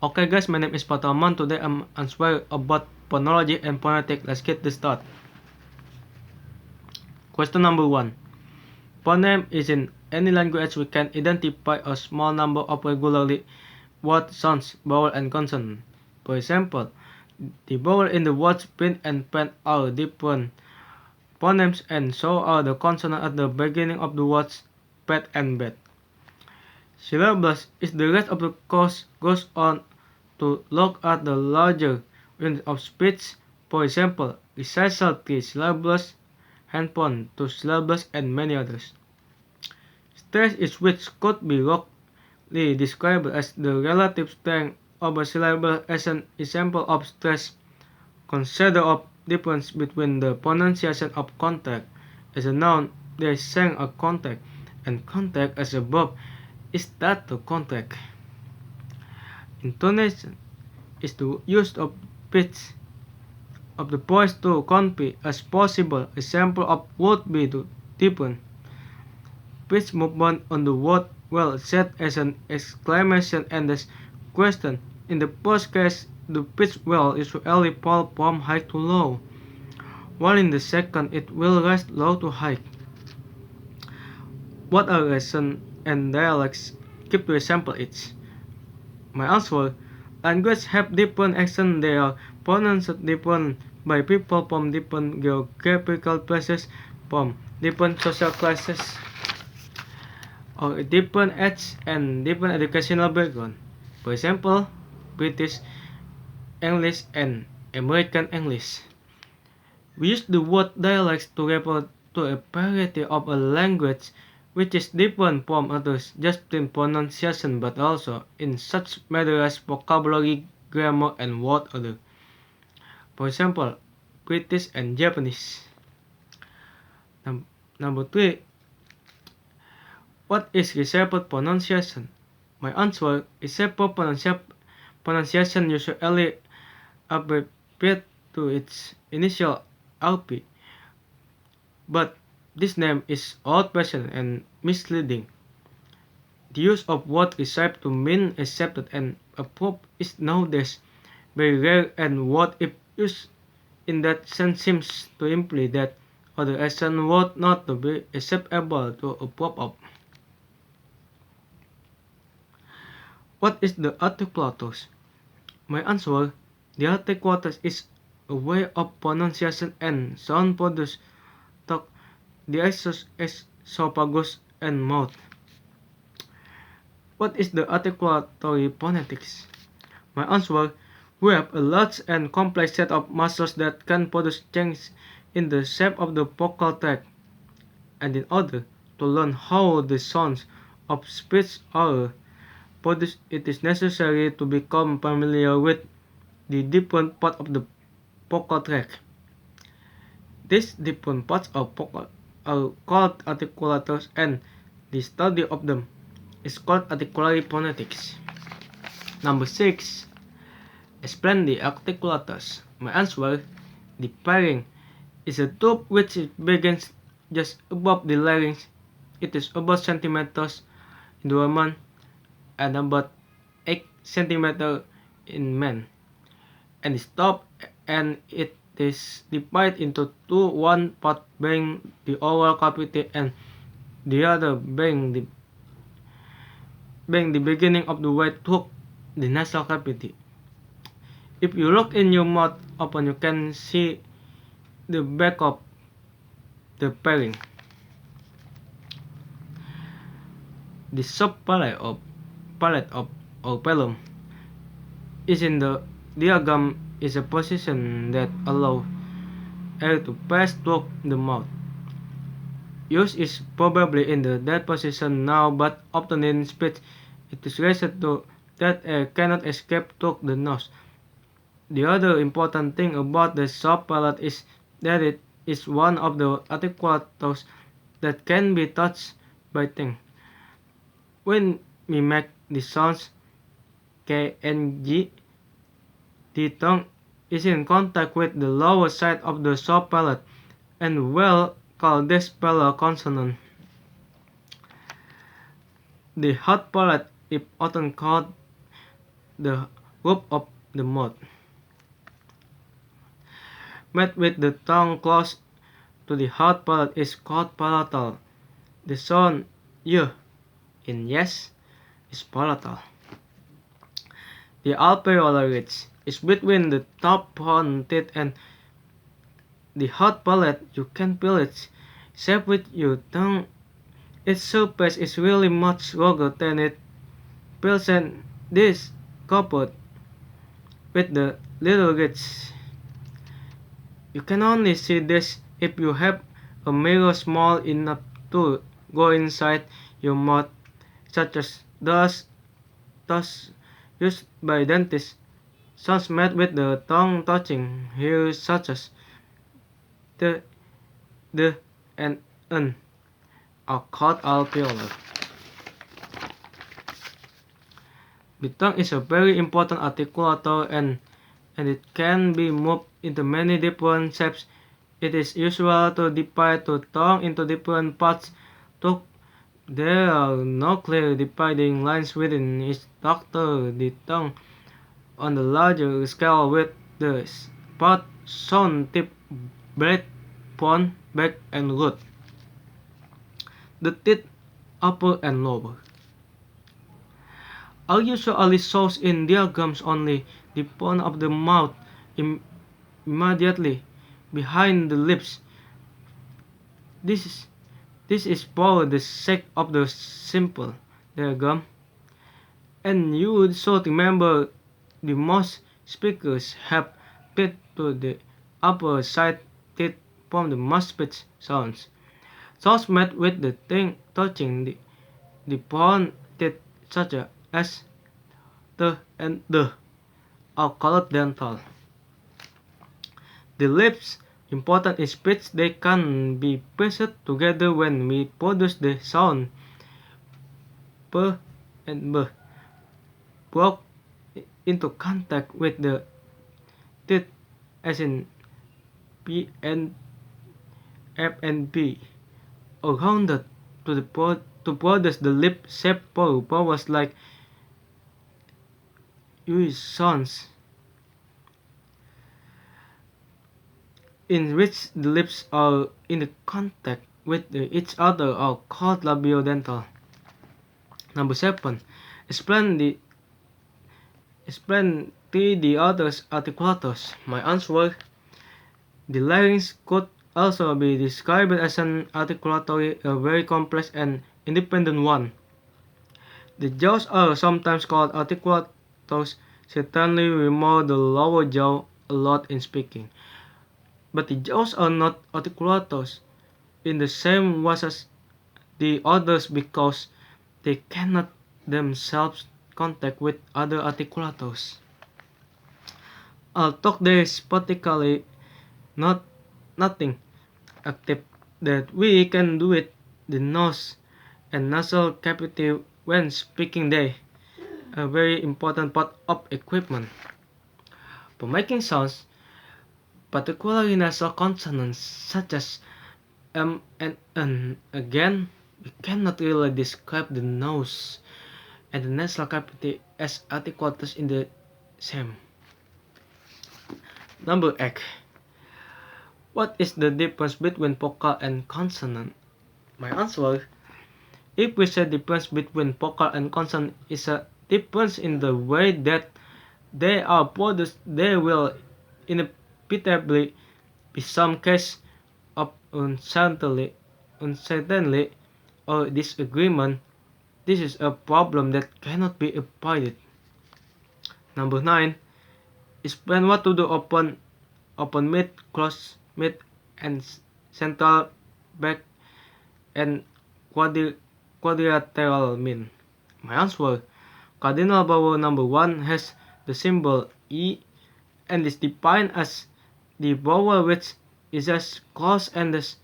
Okay guys, my name is Fathurrahman. Today I'm answering about phonology and phonetic. Let's get this started. Question number 1. Phoneme is in any language we can identify a small number of regularly word sounds, vowel and consonant. For example, the vowel in the words pin and pen are different phonemes, and so are the consonants at the beginning of the words pet and bed. Syllabus is the rest of the course goes on to look at the larger unit of speech. For example, recital 3 syllables, handphone 2 syllables, and many others. Stress is which could be roughly described as the relative strength of a syllable. As an example of stress, consider the difference between the pronunciation of contact. As a noun, they sang a contact, and contact as a verb is that to contact. Intonation is the use of pitch of the voice to convey as possible. Example of would be to deepen. Pitch movement on the word well set as an exclamation and as question. In the first case, the pitch will usually fall from high to low, while in the second it will rise low to high. What are accent and dialects? Keep to example each. My answer: languages have different accents. They are pronounced different by people from different geographical places, from different social classes, or different age and different educational background. For example, British English and American English. We use the word dialects to refer to a variety of a language which is different from others just in pronunciation but also in such matters as vocabulary, grammar, and word order. For example, British and Japanese. Number 3. What is reciprocal pronunciation? My answer: reciprocal pronunciation usually abbreviates to its initial RP, but this name is old-fashioned and misleading. The use of word recipe to mean accepted and approved is nowadays very rare, and word if used in that sense seems to imply that other action would not to be acceptable to approve of. What is the articulatus? My answer: the articulatus is a way of pronunciation and sound produced through the esophagus and mouth. What is the articulatory phonetics? My answer: we have a large and complex set of muscles that can produce changes in the shape of the vocal tract, and in order to learn how the sounds of speech are produced, it is necessary to become familiar with the different parts of the vocal tract. These different parts of vocal are called articulators, and the study of them is called articulatory phonetics. Number 6. Explain the articulators. My answer: the pharynx is a tube which begins just above the larynx. It is about centimeters in the woman and about 8 centimeters in men, and stop and it is divided into two, one part being the oral cavity and the other being the beginning of the way through the nasal cavity. If you look in your mouth open, you can see the back of the pharynx. The soft palate of or palate is in the diaphragm is a position that allows air to pass through the mouth. Use is probably in that position now, but often in speech it is raised to that air cannot escape through the nose. The other important thing about the soft palate is that it is one of the articulators that can be touched by tongue. When we make the sounds K and G, the tongue is in contact with the lower side of the soft palate, and we'll call this palate consonant. The hard palate is often called the roof of the mouth. Made with the tongue close to the hard palate is called palatal. The sound y in yes is palatal. The alveolar ridge is between the top front teeth and the hard palate. You can feel its shape with your tongue. Its surface is really much longer than it feels, and this coupled with the little ridge. You can only see this if you have a mirror small enough to go inside your mouth, such as those used by dentists. Sounds made with the tongue touching here, such as the, the, and n, are called alveolar. The tongue is a very important articulator, and it can be moved into many different shapes. It is usual to divide the tongue into different parts. Though there are no clear dividing lines within each structure, the tongue on the larger scale with the part shown tip, breath, front, back, and root. The teeth, upper and lower, are usually shown in diagrams only. The front of the mouth immediately behind the lips. This is this is for the sake of the simple diagram, and you should remember the most speakers have teeth to the upper side teeth from the most speech sounds. Sounds made with the thing touching the front teeth such as the and the are called dental. The lips important in speech. They can be pressed together when we produce the sound p and b. Brought into contact with the teeth as in p and f and b, or rounded to produce the lip shape for vowels like u sounds, in which the lips are in contact with each other, are called labiodental. Number 7. Explain the other articulators. My answer: the larynx could also be described as an articulatory, a very complex and independent one. The jaws are sometimes called articulators. Certainly we move the lower jaw a lot in speaking. But the jaws are not articulators in the same way as the others, because they cannot themselves contact with other articulators. Although there is practically nothing active that we can do with the nose and nasal cavity when speaking, they are a very important part of equipment. For making sounds, particularly nasal consonants such as M and N, again, we cannot really describe the nose and the nasal cavity as articulators in the same. Number 8. What is the difference between vocal and consonant? My answer: if we say difference between vocal and consonant is a difference in the way that they are produced, there will inevitably be some case of uncertainty or disagreement. This is a problem that cannot be avoided. Number 9. Explain what to do open mid, close mid, and central back and quadrilateral mean. My answer: cardinal vowel number 1 has the symbol E and is defined as the vowel which is as close and as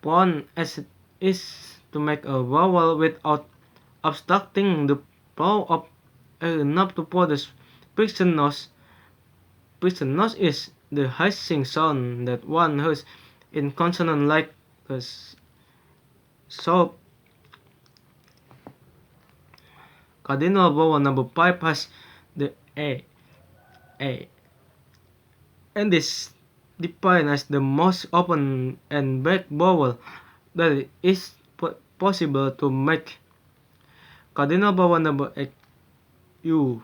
front as it is to make a vowel without obstructing the flow of air enough to produce friction noise. Friction noise is the hissing sound that one hears in consonant like so. Cardinal vowel number 5 has the A A. And this defined as the most open and back vowel that is possible to make. Cardinal vowel number 8 U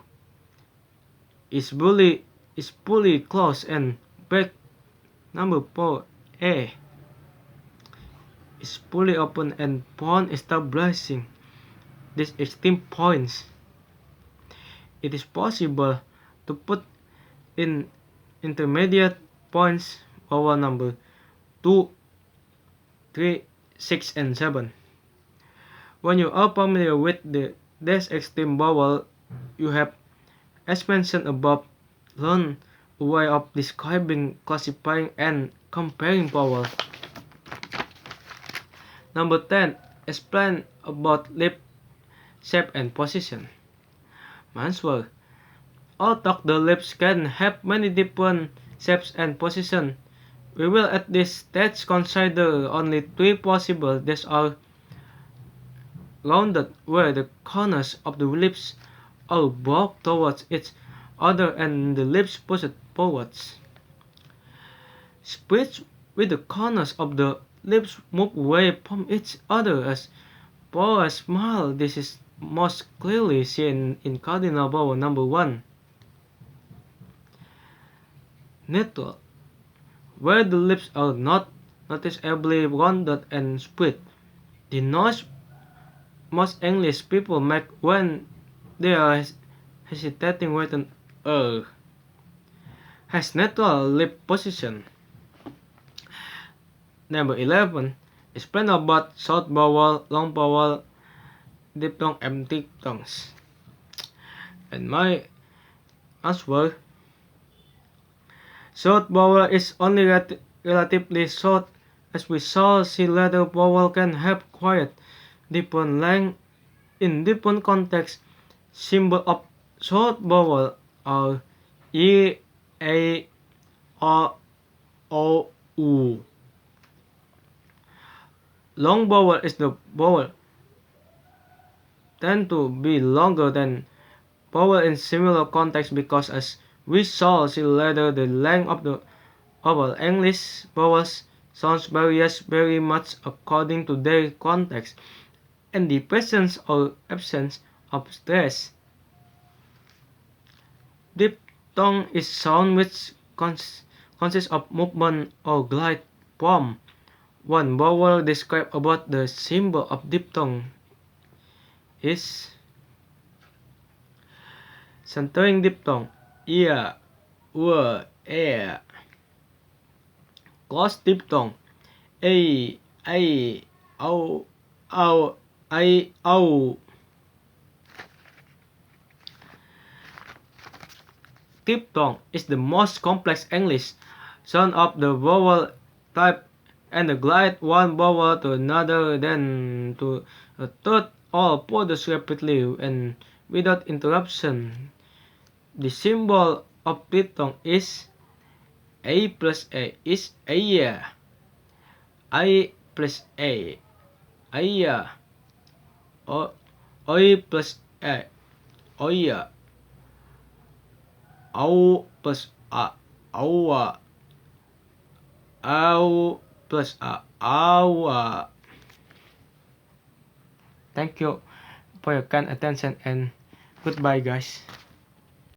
is fully closed and back number 4 A is fully open and upon establishing these extreme points, it is possible to put in intermediate points vowel number 2, 3, 6, and 7. When you are familiar with this extreme vowel, you have, as mentioned above, learned a way of describing, classifying, and comparing vowels. Number 10. Explain about lip shape and position. Answer. Although the lips can have many different shapes and positions, we will at this stage consider only 3 possible. These are rounded, where the corners of the lips are brought towards each other and the lips pushed forwards. Split, with the corners of the lips move away from each other as far as smile. This is most clearly seen in cardinal vowel number 1. Neutral, where the lips are not noticeably rounded and split. The noise most English people make when they are hesitating with an has neutral lip position. Number 11. Explain about short vowel, long vowel, diphthong, and diphthongs. And my answer, short vowel is only relatively short. As we shall see later, vowel can have quite different length in different contexts. Symbol of short vowel are E, A, O, U. Long vowel is the vowel tend to be longer than vowel in similar contexts because, as we shall see later, the length of the vowel English vowels sounds varies very much according to their context and the presence or absence of stress. Diphthong is sound which consists of movement or glide from one vowel. Described about the symbol of diphthong is centering diphthong ia, ua, e. Closed diphthong a, au, au. Diphthong is the most complex English sound of the vowel type and the glide one vowel to another, then to a third, all produced rapidly and without interruption. The symbol of diphthong is A plus A is aya. I plus A, aya. Oi plus A, oya. Au plus A, aua. Au plus A, aua. Thank you for your kind attention and goodbye, guys.